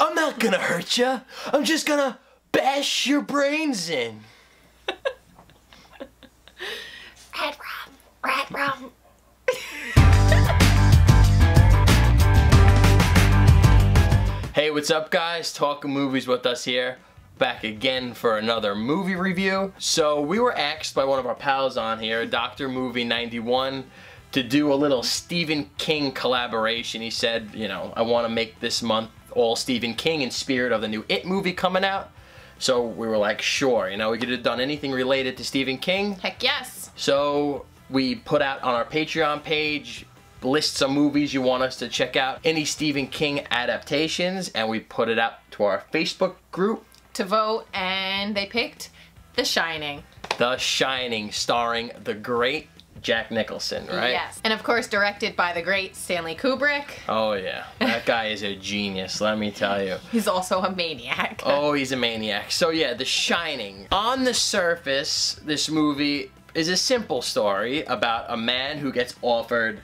I'm not gonna hurt you. I'm just gonna bash your brains in. Red rum. Hey, what's up guys? Talking movies with us here. Back again for another movie review. So we were asked by one of our pals on here, Dr. Movie 91, to do a little Stephen King collaboration. He said, you know, I want to make this month all Stephen King in spirit of the new It movie coming out. So we were like, sure, you know, we could have done anything related to Stephen King. Heck yes. So we put out on our Patreon page lists of movies you want us to check out, any Stephen King adaptations, and we put it out to our Facebook group to vote, and they picked The Shining. The Shining, starring the great Jack Nicholson, right? Yes, and of course directed by the great Stanley Kubrick. Oh yeah, that guy is a genius, let me tell you. He's also a maniac. Oh, he's a maniac. So yeah, The Shining. On the surface, this movie is a simple story about a man who gets offered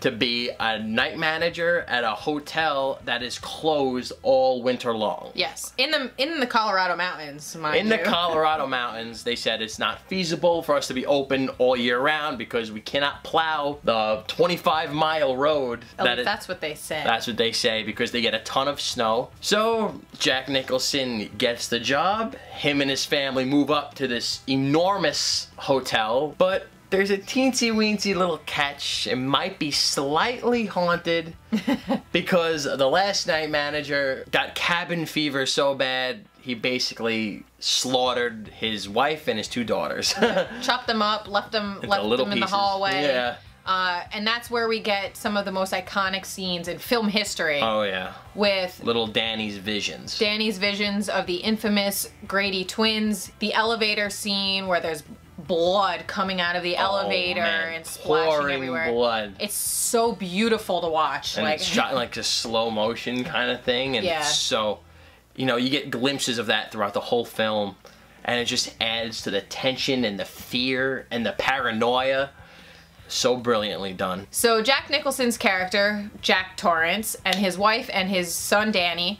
to be a night manager at a hotel that is closed all winter long. Yes, in the Colorado mountains, mind you. In the Colorado mountains, they said it's not feasible for us to be open all year round because we cannot plow the 25-mile road. That's what they say. That's what they say, because they get a ton of snow. So Jack Nicholson gets the job. Him and his family move up to this enormous hotel, but there's a teensy-weensy little catch. It might be slightly haunted because the last night manager got cabin fever so bad he basically slaughtered his wife and his 2 daughters. Chopped them up, left them in the hallway. Yeah. And that's where we get some of the most iconic scenes in film history. Oh yeah. With little Danny's visions. Danny's visions of the infamous Grady twins. The elevator scene where there's blood coming out of the elevator and splashing everywhere. Blood. It's so beautiful to watch. And it's shot in like a slow motion kind of thing, and it's so, you know, you get glimpses of that throughout the whole film, and it just adds to the tension and the fear and the paranoia. So brilliantly done. So Jack Nicholson's character, Jack Torrance, and his wife and his son Danny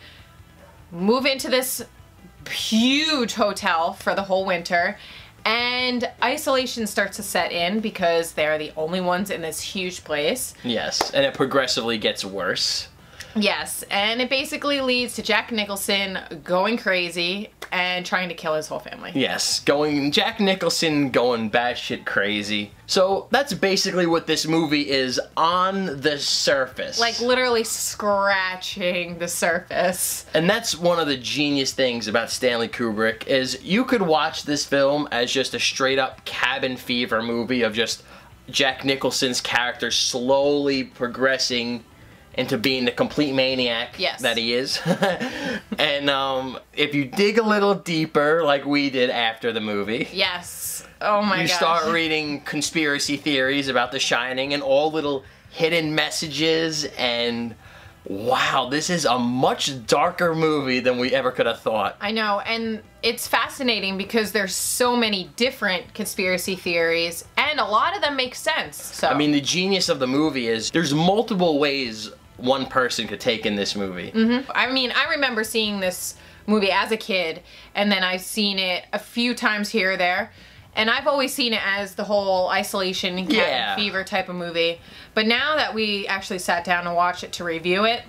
move into this huge hotel for the whole winter. And isolation starts to set in because they're the only ones in this huge place. Yes, and it progressively gets worse. Yes, and it basically leads to Jack Nicholson going crazy and trying to kill his whole family. Yes, Jack Nicholson going batshit crazy. So that's basically what this movie is on the surface. Like literally scratching the surface. And that's one of the genius things about Stanley Kubrick, is you could watch this film as just a straight up cabin fever movie of just Jack Nicholson's character slowly progressing into being the complete maniac that he is. And if you dig a little deeper, like we did after the movie. Yes. Oh my gosh. You start reading conspiracy theories about The Shining and all little hidden messages, and wow, this is a much darker movie than we ever could have thought. I know, and it's fascinating because there's so many different conspiracy theories, and a lot of them make sense. So I mean, the genius of the movie is there's multiple ways one person could take in this movie. I mean, I remember seeing this movie as a kid, and then I've seen it a few times here or there, and I've always seen it as the whole isolation and cabin fever type of movie. But now that we actually sat down and watched it to review it,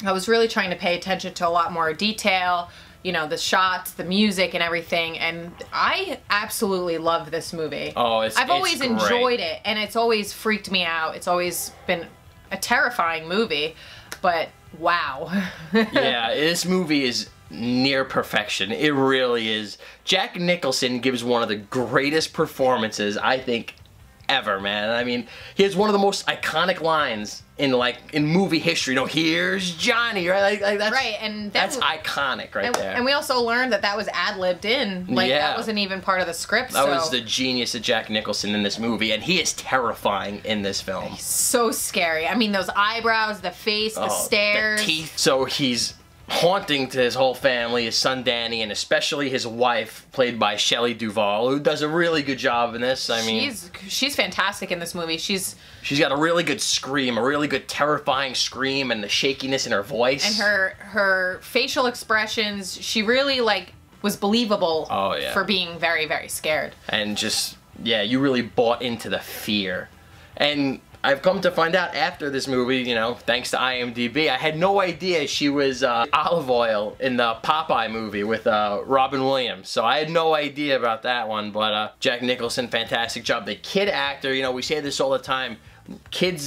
I was really trying to pay attention to a lot more detail, you know, the shots, the music, and everything, and I absolutely love this movie. Oh, I've always enjoyed it, and it's always freaked me out. It's always been a terrifying movie, but wow. Yeah, this movie is near perfection. It really is. Jack Nicholson gives one of the greatest performances, I think, ever, man. I mean, he has one of the most iconic lines in movie history. You know, here's Johnny, right? Like that's right, and that's iconic right there. And we also learned that was ad-libbed in. Like that wasn't even part of the script. That was the genius of Jack Nicholson in this movie, and he is terrifying in this film. He's so scary. I mean, those eyebrows, the face, the stares, the teeth. So he's haunting to his whole family, his son Danny, and especially his wife, played by Shelley Duvall, who does a really good job in this. I mean, she's fantastic in this movie. She's got a really good scream, a really good terrifying scream, and the shakiness in her voice. And her facial expressions, she really like was believable. Oh, yeah. For being very, very scared. And just, yeah, you really bought into the fear. And I've come to find out after this movie, you know, thanks to IMDb, I had no idea she was Olive Oil in the Popeye movie with Robin Williams. So I had no idea about that one, but Jack Nicholson, fantastic job. The kid actor, you know, we say this all the time,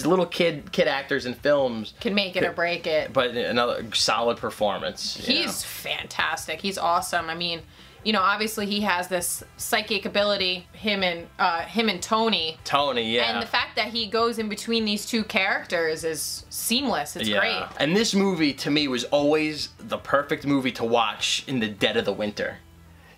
little kid actors in films can make it or break it. But another solid performance. He's fantastic. He's awesome. I mean, you know, obviously he has this psychic ability, him and Tony. Tony, yeah. And the fact that he goes in between these two characters is seamless. It's great. And this movie, to me, was always the perfect movie to watch in the dead of the winter.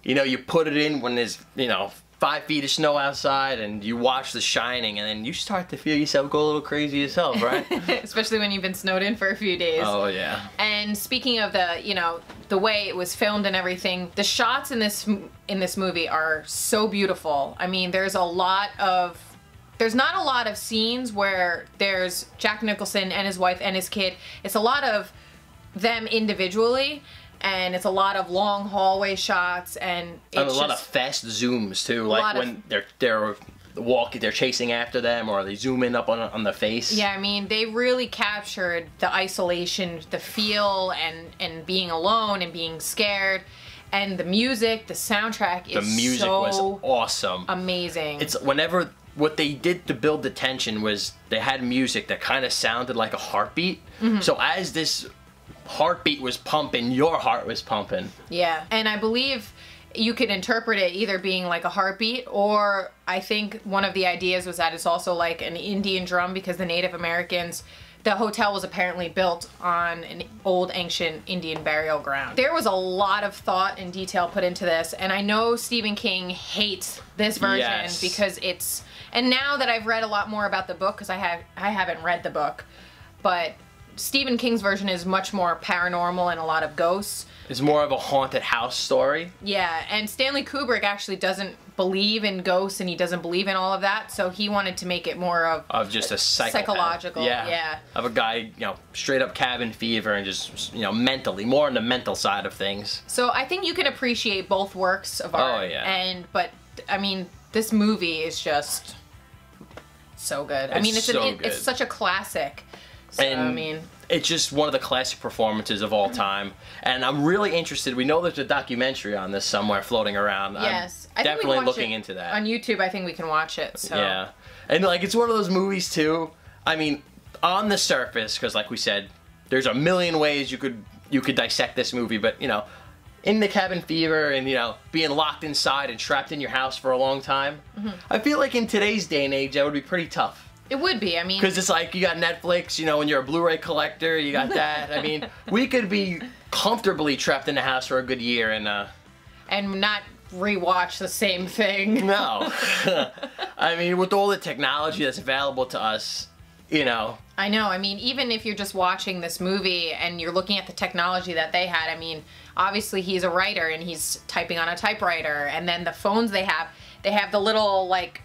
You know, you put it in when there's, you know, 5 feet of snow outside, and you watch The Shining, and then you start to feel yourself go a little crazy yourself, right? Especially when you've been snowed in for a few days. Oh, yeah. And speaking of the, you know, the way it was filmed and everything, the shots in this movie are so beautiful. I mean, there's not a lot of scenes where there's Jack Nicholson and his wife and his kid. It's a lot of them individually. And it's a lot of long hallway shots, and it's a lot of fast zooms too, like when they're chasing after them, or they zoom in up on the face. Yeah, I mean, they really captured the isolation, the feel, and being alone and being scared, and the music, the soundtrack is the music was awesome, amazing. It's whenever what they did to build the tension was they had music that kind of sounded like a heartbeat. Mm-hmm. So as this heartbeat was pumping, your heart was pumping. Yeah, and I believe you could interpret it either being like a heartbeat, or I think one of the ideas was that it's also like an Indian drum, because the Native Americans, the hotel was apparently built on an old ancient Indian burial ground. There was a lot of thought and detail put into this, and I know Stephen King hates this version because it's, and now that I've read a lot more about the book, because I haven't read the book, but Stephen King's version is much more paranormal and a lot of ghosts. It's more of a haunted house story. Yeah, and Stanley Kubrick actually doesn't believe in ghosts, and he doesn't believe in all of that, so he wanted to make it more of just a psychological. Yeah. Of a guy, you know, straight up cabin fever and just, you know, mentally, more on the mental side of things. So I think you can appreciate both works of art. Oh, yeah. But I mean, this movie is just so good. I mean, it's such a classic. So, and I mean, it's just one of the classic performances of all time, and I'm really interested. We know there's a documentary on this somewhere floating around. Yes, I'm definitely looking into that on YouTube. I think we can watch it. So. Yeah, and like it's one of those movies too. I mean, on the surface, because like we said, there's a million ways you could dissect this movie, but you know, in the cabin fever and, you know, being locked inside and trapped in your house for a long time, I feel like in today's day and age that would be pretty tough. It would be, I mean... Because it's like, you got Netflix, you know, when you're a Blu-ray collector, you got that. I mean, we could be comfortably trapped in the house for a good year and not rewatch the same thing. No. I mean, with all the technology that's available to us, you know... I know, I mean, even if you're just watching this movie and you're looking at the technology that they had, I mean, obviously he's a writer and he's typing on a typewriter, and then the phones they have the little, like...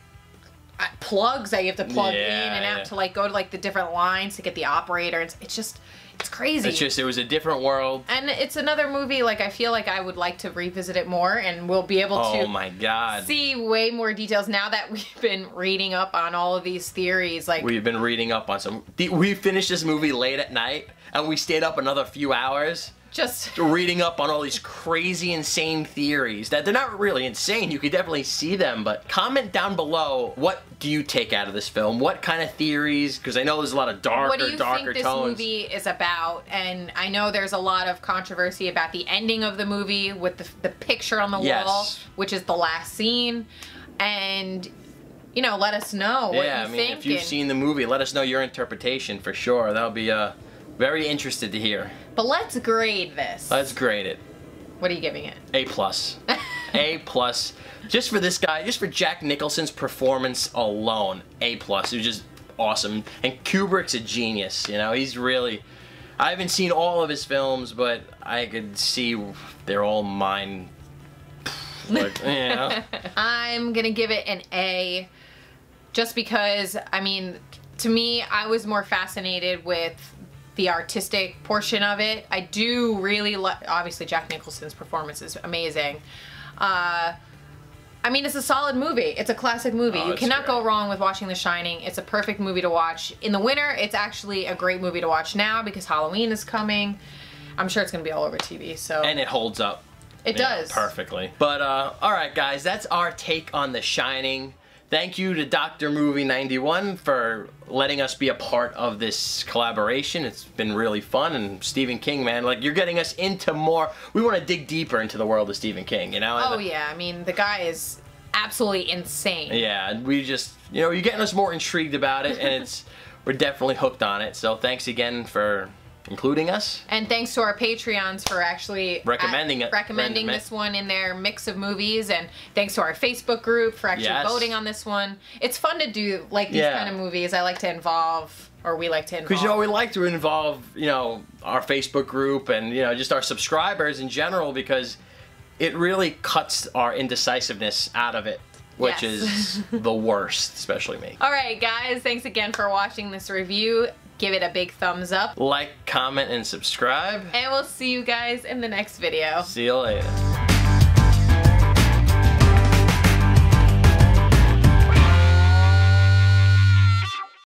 plugs that you have to plug in and out to like go to like the different lines to get the operator. It's crazy. It was a different world. And it's another movie, like I feel like I would like to revisit it more, and we'll be able to oh my God, see way more details now that we've been reading up on all of these theories. Like we've been reading up on some. We finished this movie late at night and we stayed up another few hours. Just reading up on all these crazy, insane theories that they're not really insane. You could definitely see them, but comment down below, what do you take out of this film? What kind of theories? Because I know there's a lot of darker tones. What do you think this movie is about? And I know there's a lot of controversy about the ending of the movie with the picture on the wall, which is the last scene. And, you know, let us know what you think. Yeah, I mean, if you've seen the movie, let us know your interpretation for sure. That'll be very interested to hear. But let's grade this. Let's grade it. What are you giving it? A+. A+. Just for this guy, just for Jack Nicholson's performance alone, A+. It was just awesome. And Kubrick's a genius, you know. He's really... I haven't seen all of his films, but I could see they're all mine. Like, yeah. I'm gonna give it an A, just because, I mean, to me, I was more fascinated with the artistic portion of it. I do really like, obviously Jack Nicholson's performance is amazing. I mean, it's a solid movie. It's a classic movie. You cannot go wrong with watching The Shining. It's a perfect movie to watch. In the winter, it's actually a great movie to watch now because Halloween is coming. I'm sure it's going to be all over TV, so. And it holds up. It does. Perfectly. But, alright guys, that's our take on The Shining. Thank you to Dr. Movie 91 for letting us be a part of this collaboration. It's been really fun, and Stephen King, man, like, you're getting us into more, we want to dig deeper into the world of Stephen King, you know? Oh yeah, I mean, the guy is absolutely insane. Yeah, we just, you know, you're getting us more intrigued about it, and we're definitely hooked on it, so thanks again for including us. And thanks to our Patreons for actually recommending this one in their mix of movies, and thanks to our Facebook group for actually voting on this one. It's fun to do like these kind of movies. I like to involve, or we like to involve. Because, you know, we like to involve, you know, our Facebook group and, you know, just our subscribers in general, because it really cuts our indecisiveness out of it, which is the worst, especially me. Alright guys, thanks again for watching this review. Give it a big thumbs up. Like, comment, and subscribe. And we'll see you guys in the next video. See you later.